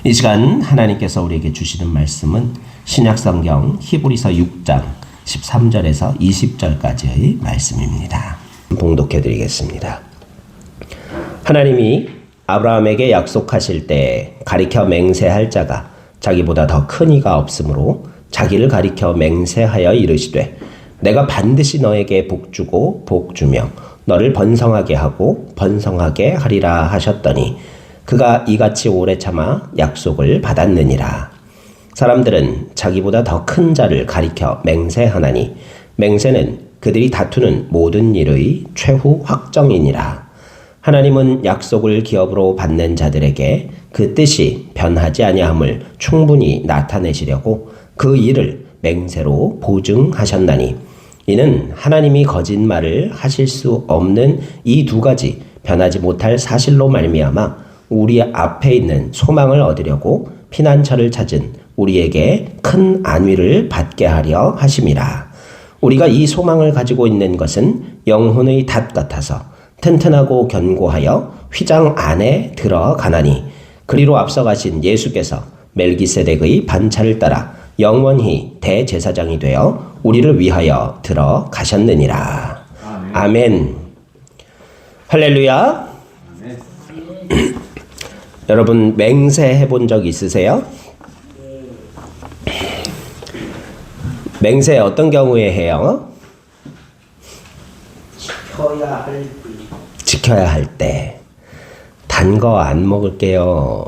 이 시간 하나님께서 우리에게 주시는 말씀은 신약성경 히브리서 6장 13절에서 20절까지의 말씀입니다. 봉독해 드리겠습니다. 하나님이 아브라함에게 약속하실 때 가리켜 맹세할 자가 자기보다 더 큰 이가 없으므로 자기를 가리켜 맹세하여 이르시되 내가 반드시 너에게 복주고 복주며 너를 번성하게 하고 번성하게 하리라 하셨더니 그가 이같이 오래 참아 약속을 받았느니라. 사람들은 자기보다 더 큰 자를 가리켜 맹세하나니 맹세는 그들이 다투는 모든 일의 최후 확정이니라. 하나님은 약속을 기업으로 받는 자들에게 그 뜻이 변하지 아니함을 충분히 나타내시려고 그 일을 맹세로 보증하셨나니 이는 하나님이 거짓말을 하실 수 없는 이 두 가지 변하지 못할 사실로 말미암아 우리 앞에 있는 소망을 얻으려고 피난처를 찾은 우리에게 큰 안위를 받게 하려 하심이라. 우리가 이 소망을 가지고 있는 것은 영혼의 닷 같아서 튼튼하고 견고하여 휘장 안에 들어가나니 그리로 앞서가신 예수께서 멜기세덱의 반차를 따라 영원히 대제사장이 되어 우리를 위하여 들어가셨느니라. 아멘. 할렐루야. 아멘. 여러분 맹세 해본 적 있으세요? 맹세 어떤 경우에 해요? 지켜야 할 때. 단 거 안 먹을게요.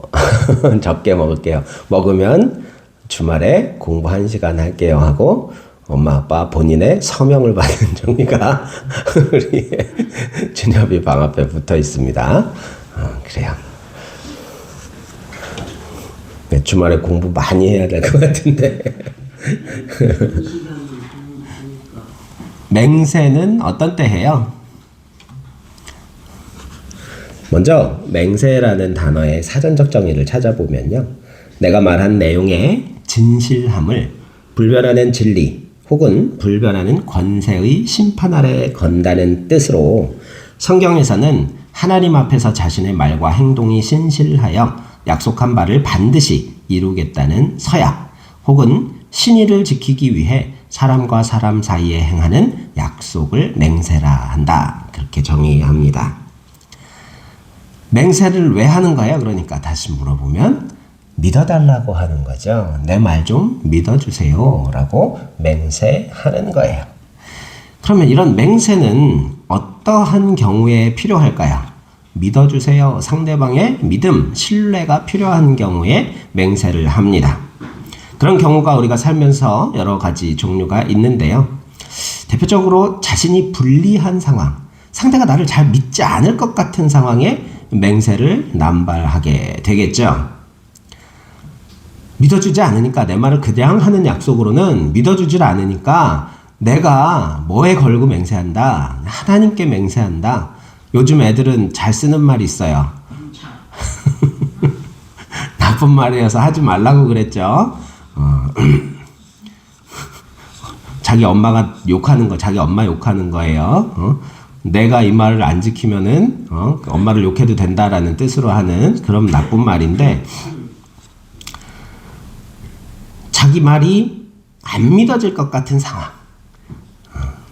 적게 먹을게요. 먹으면 주말에 공부 1시간 할게요 하고 엄마 아빠 본인의 서명을 받은 종이가 우리 준엽이 방 앞에 붙어 있습니다. 그래요. 주말에 공부 많이 해야 될 것 같은데. 맹세는 어떤 때 해요? 먼저 맹세라는 단어의 사전적 정의를 찾아보면요. 내가 말한 내용의 진실함을 불변하는 진리 혹은 불변하는 권세의 심판 아래 건다는 뜻으로 성경에서는 하나님 앞에서 자신의 말과 행동이 신실하여 약속한 바를 반드시 이루겠다는 서약 혹은 신의를 지키기 위해 사람과 사람 사이에 행하는 약속을 맹세라 한다. 그렇게 정의합니다. 맹세를 왜 하는 거예요? 그러니까 다시 물어보면 믿어달라고 하는 거죠. 내 말 좀 믿어주세요 라고 맹세하는 거예요. 그러면 이런 맹세는 어떠한 경우에 필요할까요? 믿어주세요. 상대방의 믿음, 신뢰가 필요한 경우에 맹세를 합니다. 그런 경우가 우리가 살면서 여러 가지 종류가 있는데요. 대표적으로 자신이 불리한 상황, 상대가 나를 잘 믿지 않을 것 같은 상황에 맹세를 남발하게 되겠죠. 믿어주지 않으니까 내 말을 그냥 하는 약속으로는 믿어주질 않으니까 내가 뭐에 걸고 맹세한다. 하나님께 맹세한다. 요즘 애들은 잘 쓰는 말이 있어요. 나쁜 말이어서 하지 말라고 그랬죠. 자기 엄마가 욕하는 거, 자기 엄마 욕하는 거예요. 내가 이 말을 안 지키면은 엄마를 욕해도 된다라는 뜻으로 하는 그런 나쁜 말인데 자기 말이 안 믿어질 것 같은 상황.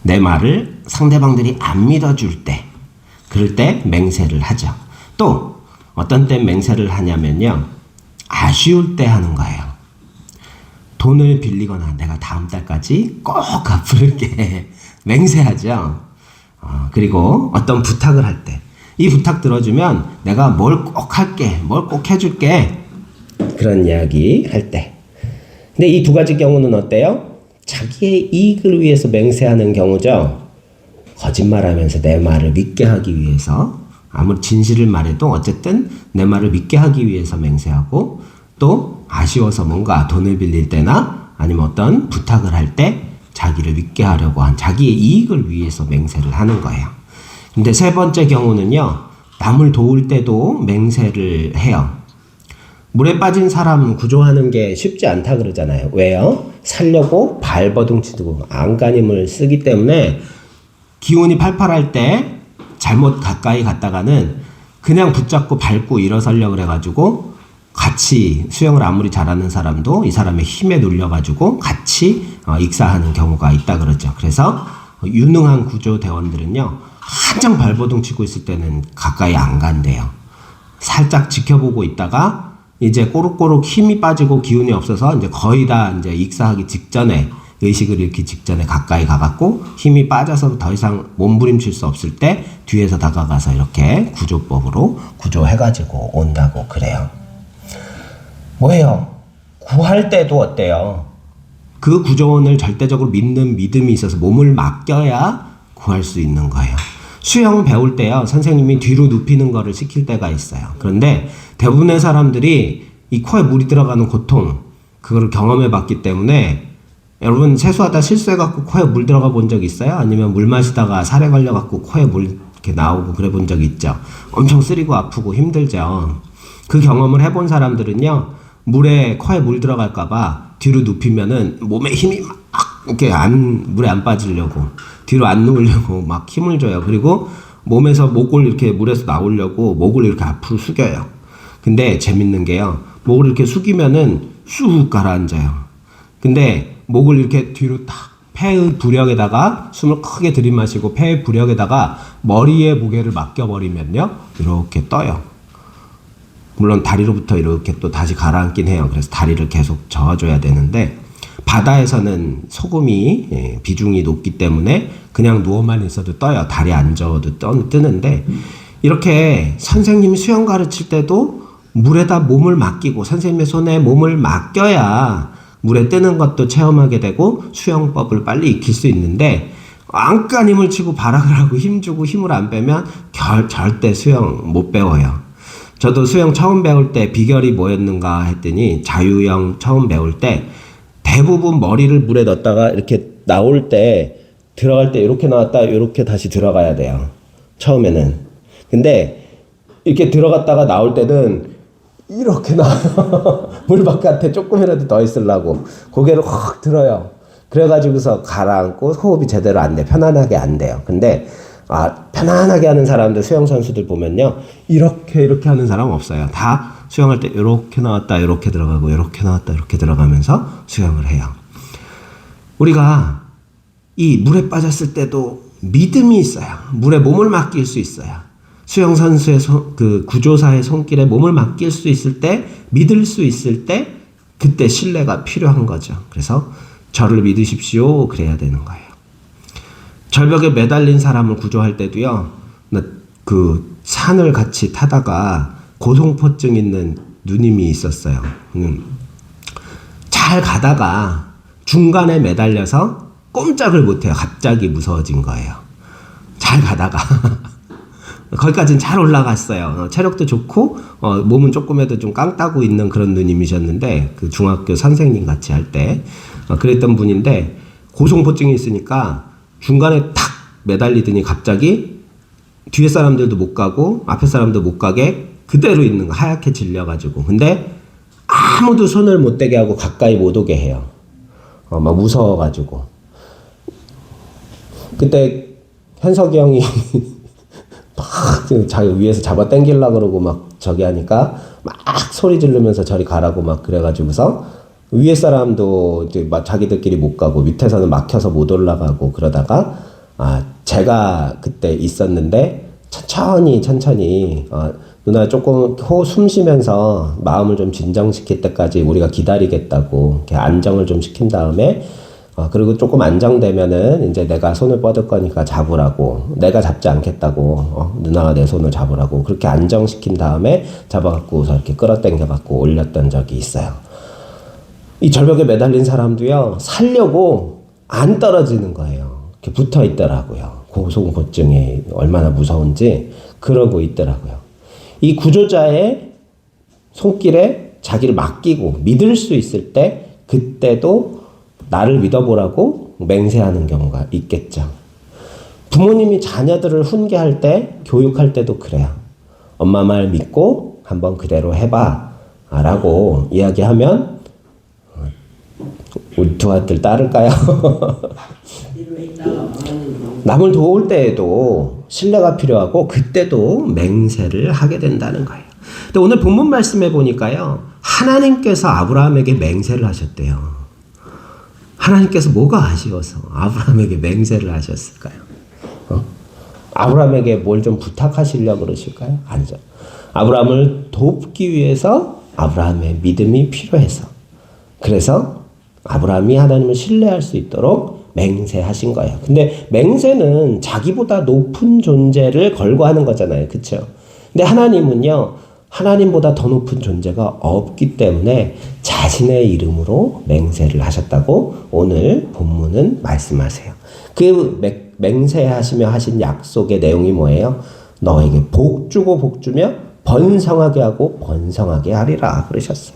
내 말을 상대방들이 안 믿어줄 때 그럴 때 맹세를 하죠. 또 어떤 때 맹세를 하냐면요. 아쉬울 때 하는 거예요. 돈을 빌리거나 내가 다음 달까지 꼭 갚을게 맹세하죠. 그리고 어떤 부탁을 할 때 이 부탁 들어주면 내가 뭘 꼭 할게, 뭘 꼭 해줄게 그런 이야기 할 때. 근데 이 두 가지 경우는 어때요? 자기의 이익을 위해서 맹세하는 경우죠. 거짓말하면서 내 말을 믿게 하기 위해서 아무리 진실을 말해도 어쨌든 내 말을 믿게 하기 위해서 맹세하고 또 아쉬워서 뭔가 돈을 빌릴 때나 아니면 어떤 부탁을 할 때 자기를 믿게 하려고 한 자기의 이익을 위해서 맹세를 하는 거예요. 근데 세 번째 경우는요. 남을 도울 때도 맹세를 해요. 물에 빠진 사람 구조하는 게 쉽지 않다 그러잖아요. 왜요? 살려고 발버둥 치고 안간힘을 쓰기 때문에 기운이 팔팔할 때 잘못 가까이 갔다가는 그냥 붙잡고 밟고 일어서려고 그래가지고 같이 수영을 아무리 잘하는 사람도 이 사람의 힘에 눌려가지고 같이 익사하는 경우가 있다 그러죠. 그래서 유능한 구조대원들은요, 한창 발버둥 치고 있을 때는 가까이 안 간대요. 살짝 지켜보고 있다가 이제 꼬룩꼬룩 힘이 빠지고 기운이 없어서 이제 거의 다 이제 익사하기 직전에, 의식을 잃기 직전에 가까이 가갖고 힘이 빠져서 더 이상 몸부림칠 수 없을 때 뒤에서 다가가서 이렇게 구조법으로 구조해가지고 온다고 그래요. 뭐예요? 구할 때도 어때요? 그 구조원을 절대적으로 믿는 믿음이 있어서 몸을 맡겨야 구할 수 있는 거예요. 수영 배울 때요, 선생님이 뒤로 눕히는 거를 시킬 때가 있어요. 그런데 대부분의 사람들이 이 코에 물이 들어가는 고통, 그거를 경험해 봤기 때문에, 여러분 세수하다 실수해갖고 코에 물 들어가 본 적 있어요? 아니면 물 마시다가 살에 걸려갖고 코에 물 이렇게 나오고 그래 본 적 있죠? 엄청 쓰리고 아프고 힘들죠. 그 경험을 해본 사람들은요, 코에 물 들어갈까봐 뒤로 눕히면은 몸에 힘이 막 이렇게 물에 안 빠지려고, 뒤로 안 누우려고 막 힘을 줘요. 그리고 몸에서 목을 이렇게 물에서 나오려고 목을 이렇게 앞으로 숙여요. 근데 재밌는 게요, 목을 이렇게 숙이면은 쑥 가라앉아요. 근데 목을 이렇게 뒤로 딱 폐의 부력에다가 숨을 크게 들이마시고 폐의 부력에다가 머리에 무게를 맡겨버리면요, 이렇게 떠요. 물론 다리로부터 이렇게 또 다시 가라앉긴 해요. 그래서 다리를 계속 저어줘야 되는데, 바다에서는 소금이 비중이 높기 때문에 그냥 누워만 있어도 떠요. 다리 안 저어도 뜨는데, 이렇게 선생님이 수영 가르칠 때도 물에다 몸을 맡기고 선생님의 손에 몸을 맡겨야 물에 뜨는 것도 체험하게 되고 수영법을 빨리 익힐 수 있는데, 안간 힘을 치고 발악을 하고 힘주고 힘을 안 빼면 절대 수영 못 배워요. 저도 수영 처음 배울 때 비결이 뭐였는가 했더니, 자유형 처음 배울 때 대부분 머리를 물에 넣었다가 이렇게 나올 때, 들어갈 때 이렇게 나왔다 이렇게 다시 들어가야 돼요, 처음에는. 근데 이렇게 들어갔다가 나올 때는 이렇게 나와요. 물 바깥에 조금이라도 더 있으려고 고개를 확 들어요. 그래가지고서 가라앉고 호흡이 제대로 안 돼, 편안하게 안 돼요. 근데 편안하게 하는 사람들, 수영 선수들 보면요, 이렇게 하는 사람 없어요. 다 수영할 때 이렇게 나왔다 이렇게 들어가고 이렇게 나왔다 이렇게 들어가면서 수영을 해요. 우리가 이 물에 빠졌을 때도 믿음이 있어요. 물에 몸을 맡길 수 있어요. 수영 선수의 그 구조사의 손길에 몸을 맡길 수 있을 때, 믿을 수 있을 때, 그때 신뢰가 필요한 거죠. 그래서 저를 믿으십시오 그래야 되는 거예요. 절벽에 매달린 사람을 구조할 때도요, 그 산을 같이 타다가 고소공포증 있는 누님이 있었어요. 잘 가다가 중간에 매달려서 꼼짝을 못해요. 갑자기 무서워진 거예요. 잘 가다가 거기까지는 잘 올라갔어요. 체력도 좋고 몸은 조금이라도 좀 깡따고 있는 그런 누님이셨는데, 그 중학교 선생님 같이 할 때 그랬던 분인데, 고소공포증이 있으니까 중간에 탁 매달리더니 갑자기 뒤에 사람들도 못 가고 앞에 사람도 못 가게 그대로 있는 거, 하얗게 질려가지고. 근데 아무도 손을 못 대게 하고 가까이 못 오게 해요. 막 무서워가지고. 그때 현석이 형이 막 자기 위에서 잡아 당기려고 그러고 막 저기 하니까 막 소리 지르면서 저리 가라고 막 그래가지고서 위에 사람도 이제 막 자기들끼리 못 가고 밑에서는 막혀서 못 올라가고 그러다가, 제가 그때 있었는데 천천히 누나 조금 숨 쉬면서 마음을 좀 진정시킬 때까지 우리가 기다리겠다고 이렇게 안정을 좀 시킨 다음에, 그리고 조금 안정되면은 이제 내가 손을 뻗을 거니까 잡으라고, 내가 잡지 않겠다고, 누나가 내 손을 잡으라고 그렇게 안정시킨 다음에 잡아갖고서 이렇게 끌어당겨갖고 올렸던 적이 있어요. 이 절벽에 매달린 사람도요, 살려고 안 떨어지는 거예요. 이렇게 붙어 있더라고요. 고소공포증이 얼마나 무서운지 그러고 있더라고요. 이 구조자의 손길에 자기를 맡기고 믿을 수 있을 때, 그때도 나를 믿어보라고 맹세하는 경우가 있겠죠. 부모님이 자녀들을 훈계할 때, 교육할 때도 그래요. 엄마 말 믿고 한번 그대로 해봐 라고 이야기하면 우리 두 아들 따를까요? 남을 도울 때에도 신뢰가 필요하고 그때도 맹세를 하게 된다는 거예요. 근데 오늘 본문 말씀에 보니까요, 하나님께서 아브라함에게 맹세를 하셨대요. 하나님께서 뭐가 아쉬워서 아브라함에게 맹세를 하셨을까요? 아브라함에게 뭘 좀 부탁하시려고 그러실까요? 아니죠. 아브라함을 돕기 위해서 아브라함의 믿음이 필요해서, 그래서 아브라함이 하나님을 신뢰할 수 있도록 맹세하신 거예요. 근데 맹세는 자기보다 높은 존재를 걸고 하는 거잖아요. 그렇죠? 근데 하나님은요, 하나님보다 더 높은 존재가 없기 때문에 자신의 이름으로 맹세를 하셨다고 오늘 본문은 말씀하세요. 그 맹세하시며 하신 약속의 내용이 뭐예요? 너에게 복 주고 복 주며 번성하게 하고 번성하게 하리라 그러셨어요.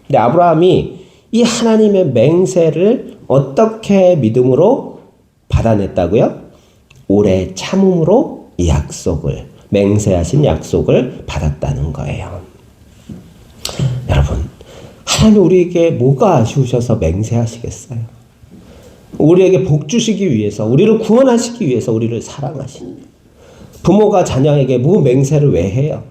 근데 아브라함이 이 하나님의 맹세를 어떻게 믿음으로 받아냈다고요? 오래 참음으로 이 약속을, 맹세하신 약속을 받았다는 거예요. 여러분, 하나님 우리에게 뭐가 아쉬우셔서 맹세하시겠어요? 우리에게 복 주시기 위해서, 우리를 구원하시기 위해서 우리를 사랑하시니. 부모가 자녀에게 뭐 맹세를 왜 해요?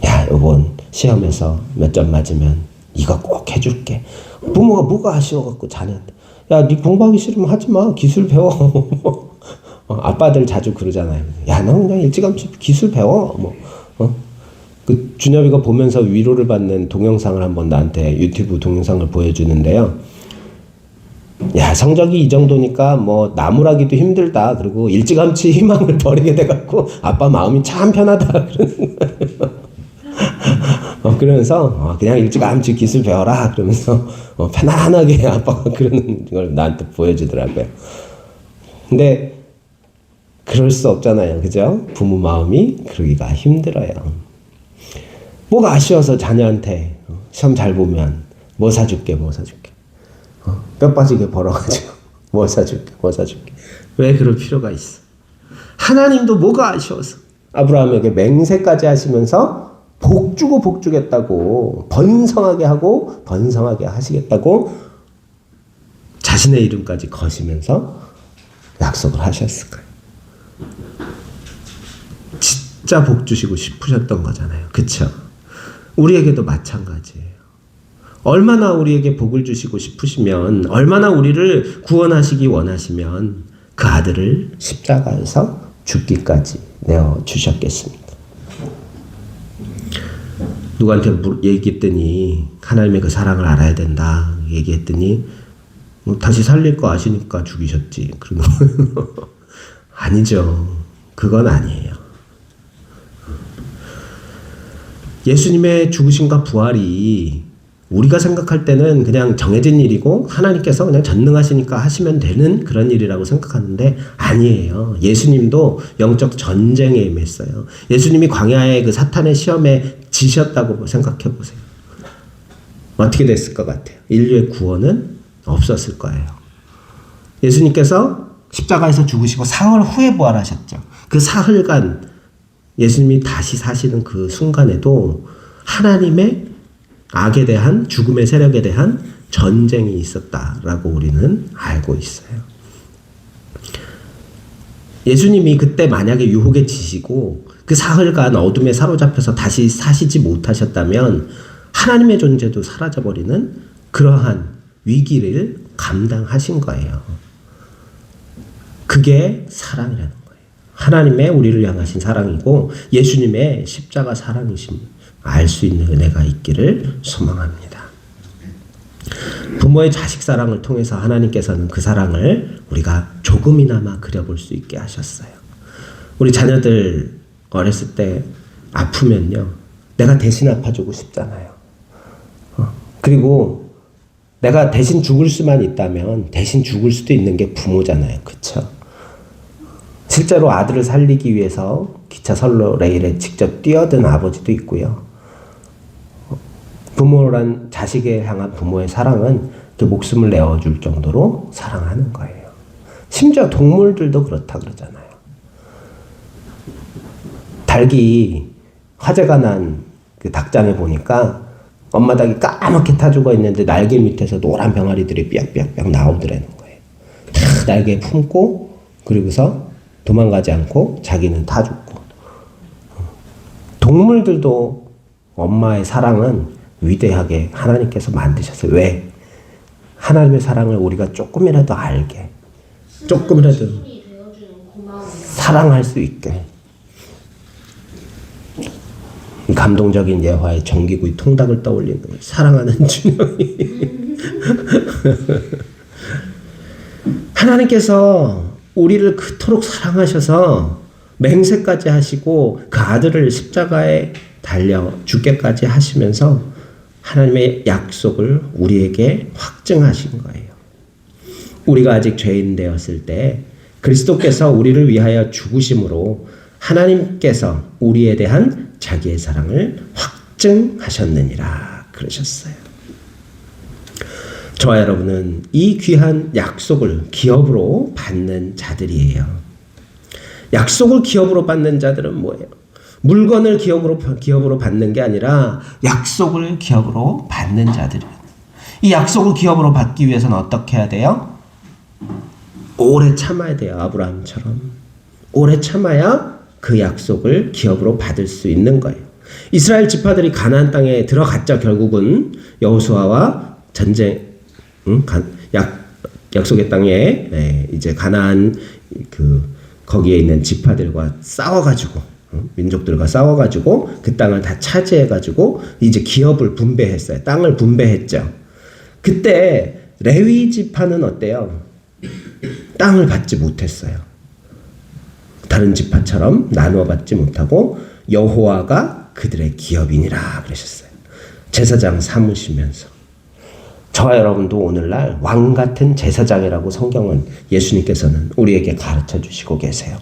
야, 이번 시험에서 몇 점 맞으면 이거 꼭 해줄게. 부모가 뭐가 아쉬워갖고 자녀한테, 야, 네 공부하기 싫으면 하지 마. 기술 배워. 아빠들 자주 그러잖아요. 야, 너 그냥 일찌감치 기술 배워. 그 준엽이가 보면서 위로를 받는 동영상을 한번 나한테 유튜브 동영상을 보여주는데요. 야, 성적이 이 정도니까 뭐 나무라기도 힘들다. 그리고 일찌감치 희망을 버리게 돼갖고 아빠 마음이 참 편하다. 그러는 거예요. 그러면서 그냥 일찌감치 기술 배워라. 그러면서 편안하게 아빠가 그러는 걸 나한테 보여주더라고요. 근데 그럴 수 없잖아요. 그죠? 부모 마음이 그러기가 힘들어요. 뭐가 아쉬워서 자녀한테 시험 잘 보면 뭐 사줄게. 뼈 빠지게 벌어가지고 뭐 사줄게. 왜 그럴 필요가 있어? 하나님도 뭐가 아쉬워서 아브라함에게 맹세까지 하시면서 복 주고 복 주겠다고, 번성하게 하고 번성하게 하시겠다고 자신의 이름까지 거시면서 약속을 하셨을까요? 진짜 복 주시고 싶으셨던 거잖아요. 그쵸? 우리에게도 마찬가지예요. 얼마나 우리에게 복을 주시고 싶으시면, 얼마나 우리를 구원하시기 원하시면 그 아들을 십자가에서 죽기까지 내어주셨겠습니까? 누구한테 얘기했더니 하나님의 그 사랑을 알아야 된다 얘기했더니 다시 살릴 거 아시니까 죽이셨지. 그러는 거예요. 아니죠. 그건 아니에요. 예수님의 죽으심과 부활이 우리가 생각할 때는 그냥 정해진 일이고 하나님께서 그냥 전능하시니까 하시면 되는 그런 일이라고 생각하는데 아니에요. 예수님도 영적 전쟁에 임했어요. 예수님이 광야의 그 사탄의 시험에 지셨다고 생각해 보세요. 어떻게 됐을 것 같아요? 인류의 구원은 없었을 거예요. 예수님께서 십자가에서 죽으시고 사흘 후에 부활하셨죠. 그 사흘간 예수님이 다시 사시는 그 순간에도 하나님의 악에 대한, 죽음의 세력에 대한 전쟁이 있었다라고 우리는 알고 있어요. 예수님이 그때 만약에 유혹에 지시고 그 사흘간 어둠에 사로잡혀서 다시 사시지 못하셨다면 하나님의 존재도 사라져버리는 그러한 위기를 감당하신 거예요. 그게 사랑이라는 거예요. 하나님의 우리를 향하신 사랑이고 예수님의 십자가 사랑이심 알 수 있는 은혜가 있기를 소망합니다. 부모의 자식 사랑을 통해서 하나님께서는 그 사랑을 우리가 조금이나마 그려볼 수 있게 하셨어요. 우리 자녀들 어렸을 때 아프면요, 내가 대신 아파주고 싶잖아요. 그리고 내가 대신 죽을 수만 있다면 대신 죽을 수도 있는 게 부모잖아요. 그쵸? 실제로 아들을 살리기 위해서 기차 선로 레일에 직접 뛰어든 아버지도 있고요. 부모란 자식에 향한 부모의 사랑은 그 목숨을 내어줄 정도로 사랑하는 거예요. 심지어 동물들도 그렇다 그러잖아요. 닭이 화재가 난 그 닭장에 보니까 엄마 닭이 까맣게 타 죽어 있는데 날개 밑에서 노란 병아리들이 삐약삐약삐약 나오더라는 거예요. 다 날개에 품고 그리고서 도망가지 않고 자기는 타 죽고. 동물들도 엄마의 사랑은 위대하게 하나님께서 만드셨어요. 왜? 하나님의 사랑을 우리가 조금이라도 알게, 조금이라도 사랑할 수 있게. 감동적인 예화의 전기구이 통닭을 떠올리는 거예요. 사랑하는 준영이. 하나님께서 우리를 그토록 사랑하셔서 맹세까지 하시고 그 아들을 십자가에 달려 죽게까지 하시면서 하나님의 약속을 우리에게 확증하신 거예요. 우리가 아직 죄인 되었을 때 그리스도께서 우리를 위하여 죽으심으로 하나님께서 우리에 대한 자기의 사랑을 확증하셨느니라 그러셨어요. 저와 여러분은 이 귀한 약속을 기업으로 받는 자들이에요. 약속을 기업으로 받는 자들은 뭐예요? 물건을 기업으로 받는 게 아니라 약속을 기업으로 받는 자들이에요. 이 약속을 기업으로 받기 위해서는 어떻게 해야 돼요? 오래 참아야 돼요. 아브라함처럼. 오래 참아야 그 약속을 기업으로 받을 수 있는 거예요. 이스라엘 지파들이 가나안 땅에 들어갔죠. 결국은 여호수아와 전쟁, 약속의 땅에 이제 가나안 거기에 있는 지파들과 싸워가지고 민족들과 싸워가지고 그 땅을 다 차지해가지고 이제 기업을 분배했어요. 땅을 분배했죠. 그때 레위 지파는 어때요? 땅을 받지 못했어요. 다른 지파처럼 나누어 받지 못하고 여호와가 그들의 기업이니라 그러셨어요. 제사장 삼으시면서. 저와 여러분도 오늘날 왕 같은 제사장이라고 성경은 예수님께서는 우리에게 가르쳐 주시고 계세요.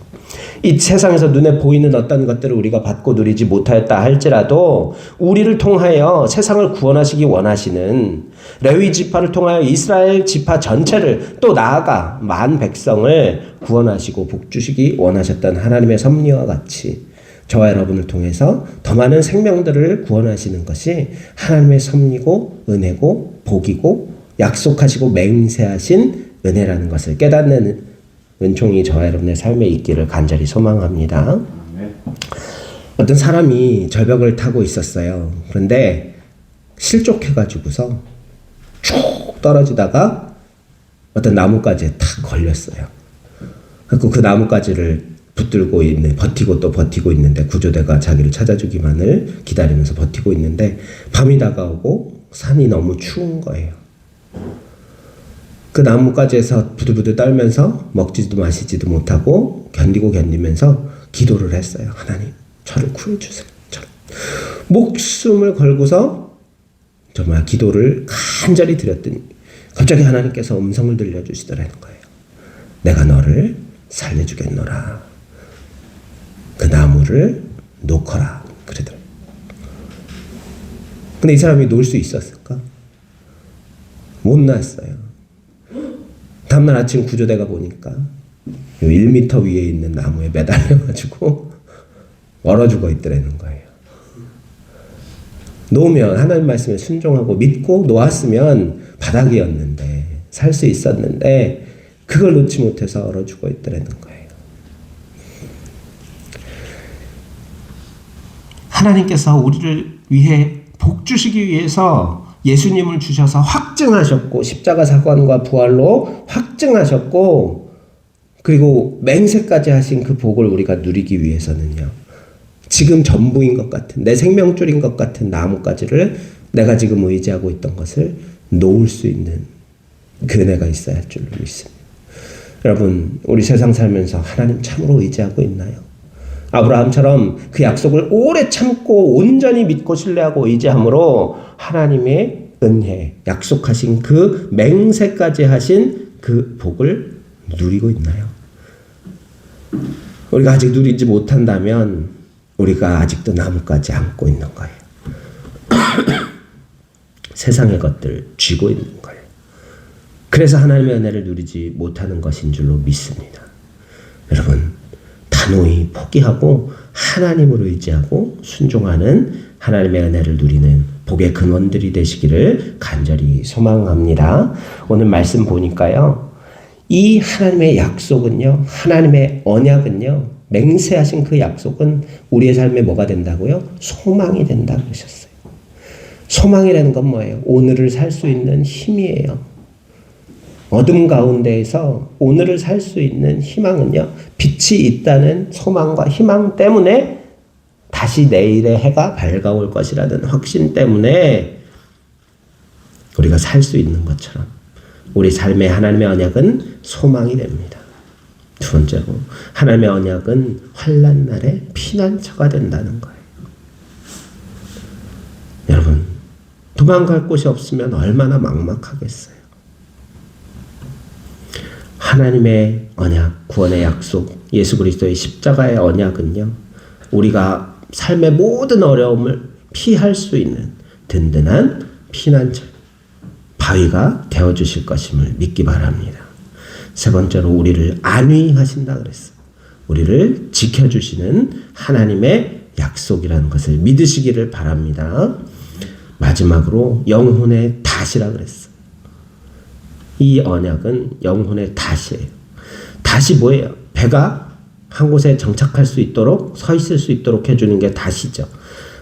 이 세상에서 눈에 보이는 어떤 것들을 우리가 받고 누리지 못하였다 할지라도 우리를 통하여 세상을 구원하시기 원하시는 레위 지파를 통하여 이스라엘 지파 전체를 또 나아가 만 백성을 구원하시고 복주시기 원하셨던 하나님의 섭리와 같이 저와 여러분을 통해서 더 많은 생명들을 구원하시는 것이 하나님의 섭리고 은혜고 복이고 약속하시고 맹세하신 은혜라는 것을 깨닫는 은총이 저와 여러분의 삶에 있기를 간절히 소망합니다. 어떤 사람이 절벽을 타고 있었어요. 그런데 실족해가지고서 쭉 떨어지다가 어떤 나뭇가지에 탁 걸렸어요. 그리고 그 나뭇가지를 붙들고 버티고 또 버티고 있는데 구조대가 자기를 찾아주기만을 기다리면서 버티고 있는데 밤이 다가오고 산이 너무 추운 거예요. 그 나뭇가지에서 부들부들 떨면서 먹지도 마시지도 못하고 견디면서 기도를 했어요. 하나님, 저를 구해주세요. 목숨을 걸고서 정말 기도를 간절히 드렸더니 갑자기 하나님께서 음성을 들려주시더라는 거예요. 내가 너를 살려주겠노라. 그 나무를 놓거라. 그러더라고요. 근데 이 사람이 놓을 수 있었을까? 못 놨어요. 다음날 아침 구조대가 보니까 1m 위에 있는 나무에 매달려가지고 얼어 죽어 있더라는 거예요. 놓으면 하나님 말씀에 순종하고 믿고 놓았으면 바닥이었는데 살 수 있었는데 그걸 놓지 못해서 얼어 죽어 있더라는 거예요. 하나님께서 우리를 위해 복 주시기 위해서 예수님을 주셔서 확증하셨고 십자가 사건과 부활로 확증하셨고 그리고 맹세까지 하신 그 복을 우리가 누리기 위해서는요. 지금 전부인 것 같은 내 생명줄인 것 같은 나뭇가지를 내가 지금 의지하고 있던 것을 놓을 수 있는 그 은혜가 있어야 할 줄로 믿습니다. 여러분 우리 세상 살면서 하나님 참으로 의지하고 있나요? 아브라함처럼 그 약속을 오래 참고 온전히 믿고 신뢰하고 의지함으로 하나님의 은혜, 약속하신 그 맹세까지 하신 그 복을 누리고 있나요? 우리가 아직 누리지 못한다면 우리가 아직도 나뭇가지 안고 있는 거예요. 세상의 것들 쥐고 있는 거예요. 그래서 하나님의 은혜를 누리지 못하는 것인 줄로 믿습니다. 여러분 단호히 포기하고 하나님을 의지하고 순종하는 하나님의 은혜를 누리는 복의 근원들이 되시기를 간절히 소망합니다. 오늘 말씀 보니까요. 이 하나님의 약속은요. 하나님의 언약은요. 맹세하신 그 약속은 우리의 삶에 뭐가 된다고요? 소망이 된다고 그러셨어요. 소망이라는 건 뭐예요? 오늘을 살 수 있는 힘이에요. 어둠 가운데에서 오늘을 살 수 있는 희망은요, 빛이 있다는 소망과 희망 때문에 다시 내일의 해가 밝아올 것이라는 확신 때문에 우리가 살 수 있는 것처럼 우리 삶의 하나님의 언약은 소망이 됩니다. 두 번째로 하나님의 언약은 환난 날에 피난처가 된다는 거예요. 여러분, 도망갈 곳이 없으면 얼마나 막막하겠어요. 하나님의 언약, 구원의 약속, 예수 그리스도의 십자가의 언약은요, 우리가 삶의 모든 어려움을 피할 수 있는 든든한 피난처, 바위가 되어주실 것임을 믿기 바랍니다. 세 번째로 우리를 안위하신다 그랬어요. 우리를 지켜주시는 하나님의 약속이라는 것을 믿으시기를 바랍니다. 마지막으로 영혼의 닷이라 그랬어요. 이 언약은 영혼의 닷이에요. 닷이 뭐예요? 배가 한 곳에 정착할 수 있도록, 서 있을 수 있도록 해주는 게 닷이죠.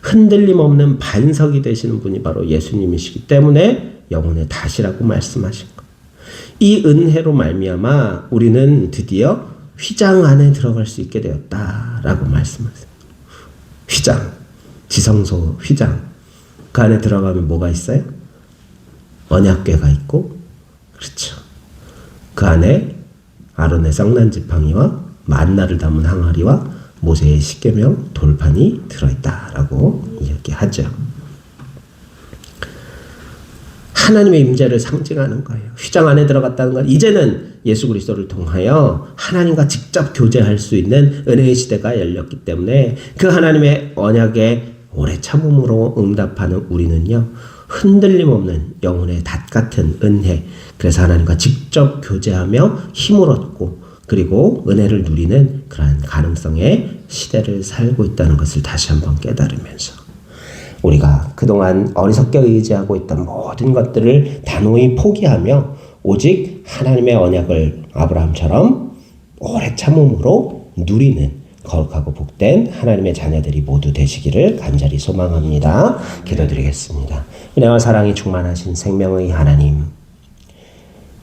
흔들림 없는 반석이 되시는 분이 바로 예수님이시기 때문에 영혼의 닷이라고 말씀하신 거예요. 이 은혜로 말미암아 우리는 드디어 휘장 안에 들어갈 수 있게 되었다라고 말씀하세요. 휘장, 지성소 휘장. 그 안에 들어가면 뭐가 있어요? 언약궤가 있고, 그렇죠. 그 안에 아론의 썩난 지팡이와 만나를 담은 항아리와 모세의 십계명 돌판이 들어있다라고 이야기하죠. 하나님의 임재를 상징하는 거예요. 휘장 안에 들어갔다는 건 이제는 예수 그리스도를 통하여 하나님과 직접 교제할 수 있는 은혜의 시대가 열렸기 때문에 그 하나님의 언약에 오래 참음으로 응답하는 우리는요, 흔들림 없는 영혼의 닷 같은 은혜, 그래서 하나님과 직접 교제하며 힘을 얻고 그리고 은혜를 누리는 그러한 가능성의 시대를 살고 있다는 것을 다시 한번 깨달으면서 우리가 그동안 어리석게 의지하고 있던 모든 것들을 단호히 포기하며 오직 하나님의 언약을 아브라함처럼 오래 참음으로 누리는 거룩하고 복된 하나님의 자녀들이 모두 되시기를 간절히 소망합니다. 기도드리겠습니다. 은혜와 사랑이 충만하신 생명의 하나님,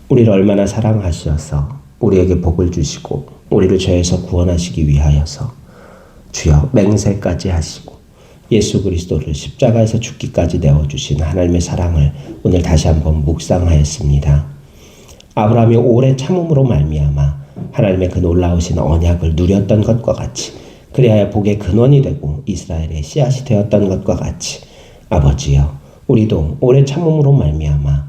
우리를 얼마나 사랑하셔서 우리에게 복을 주시고 우리를 죄에서 구원하시기 위하여서 주여 맹세까지 하시고 예수 그리스도를 십자가에서 죽기까지 내어주신 하나님의 사랑을 오늘 다시 한번 묵상하였습니다. 아브라함이 오래 참음으로 말미암아 하나님의 그 놀라우신 언약을 누렸던 것과 같이, 그리하여 복의 근원이 되고 이스라엘의 씨앗이 되었던 것과 같이 아버지여, 우리도 오래 참음으로 말미암아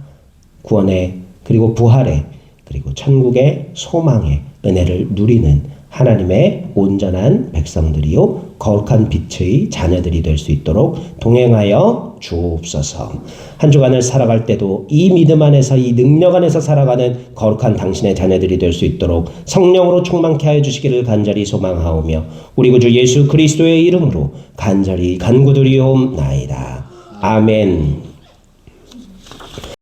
구원의 그리고 부활의 그리고 천국의 소망의 은혜를 누리는 하나님의 온전한 백성들이요 거룩한 빛의 자녀들이 될 수 있도록 동행하여 주옵소서. 한 주간을 살아갈 때도 이 믿음 안에서, 이 능력 안에서 살아가는 거룩한 당신의 자녀들이 될 수 있도록 성령으로 충만케 하여 주시기를 간절히 소망하오며 우리 구주 예수 그리스도의 이름으로 간절히 간구드리옵나이다. 아멘.